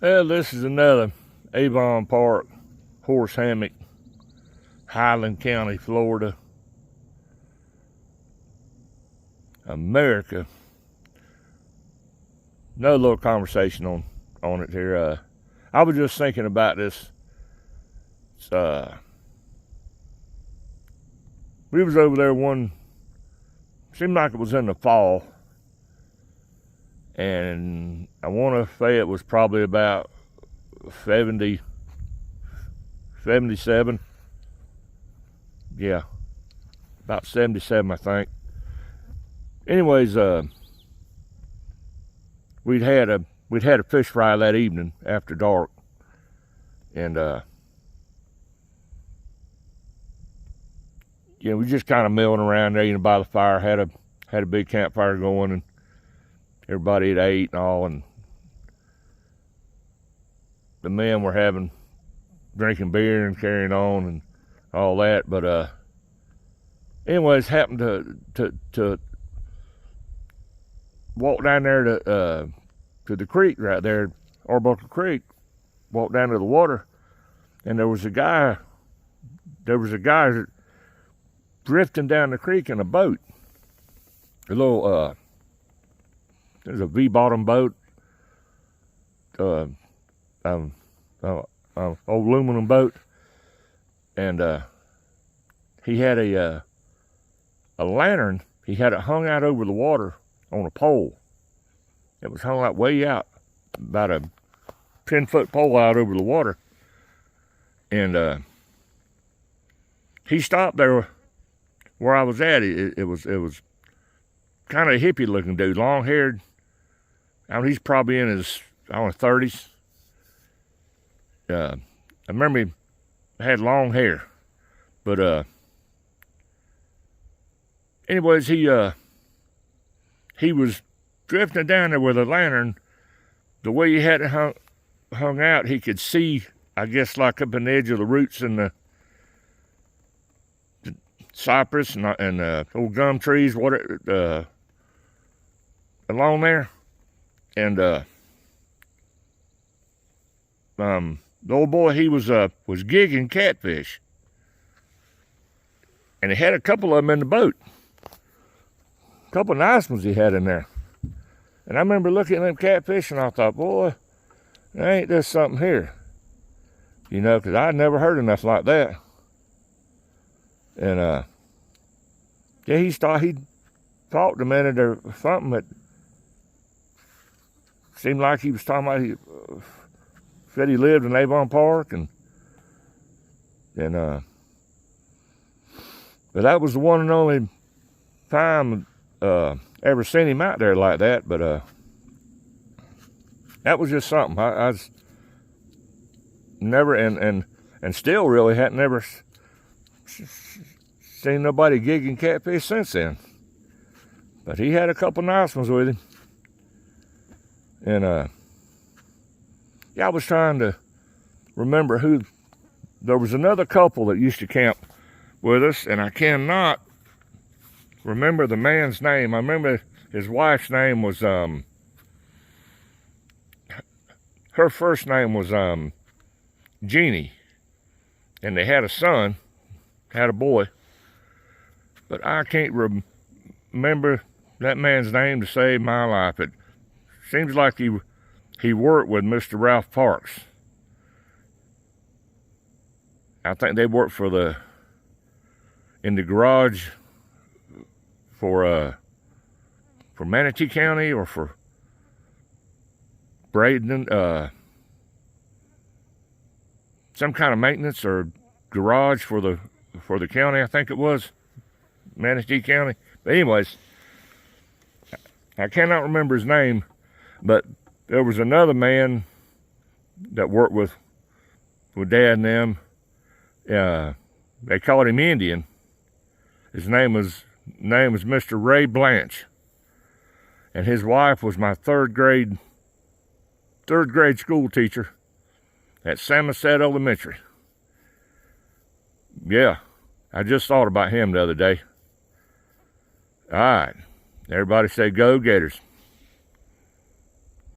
Well, this is another Avon Park horse hammock, Highland County, Florida, America. Another little conversation on it here. I was just thinking about this. We was over there seemed like it was in the fall, and I want to say it was probably about 77. Yeah, about 77, I think. Anyways, we'd had a fish fry that evening after dark, and we just kind of milling around there, by the fire. Had a big campfire going, and everybody had ate and all, and the men were drinking beer and carrying on and all that. But anyways, happened to walk down there to the creek right there, Arbuckle Creek. Walked down to the water, and there was a guy drifting down the creek in a boat. A little there's a V-bottom boat, old aluminum boat, and he had a lantern. He had it hung out over the water on a pole. It was hung out way out, about a 10-foot pole out over the water, and he stopped there where I was at. It was kind of a hippie-looking dude, long-haired. He's probably in his 30s. I remember he had long hair, but anyways, he was drifting down there with a lantern. The way he had it hung out, he could see, I guess, like up in the edge of the roots in the cypress and old gum trees, along there. And the old boy, he was gigging catfish, and he had a couple of them in the boat. A couple of nice ones he had in there. And I remember looking at them catfish, and I thought, boy, ain't there something here? Because I'd never heard of nothing like that. And he talked a minute or something that seemed like he was talking about. He said he lived in Avon Park, and but that was the one and only time ever seen him out there like that. But that was just something. I was never and still really hadn't never seen nobody gigging catfish since then. But he had a couple nice ones with him. And I was trying to remember who. There was another couple that used to camp with us, and I cannot remember the man's name. I remember his wife's name was her first name was Jeannie, and they had a boy, but I can't remember that man's name to save my life. It seems like he worked with Mr. Ralph Parks. I think they worked in the garage for Manatee County or for Braden, some kind of maintenance or garage for the county. I think it was Manatee County. But anyways, I cannot remember his name, but there was another man that worked with Dad and them. They called him Indian. His name was Mr. Ray Blanche, and his wife was my third grade school teacher at Samoset Elementary. Yeah, I just thought about him the other day. All right, everybody say go Gators.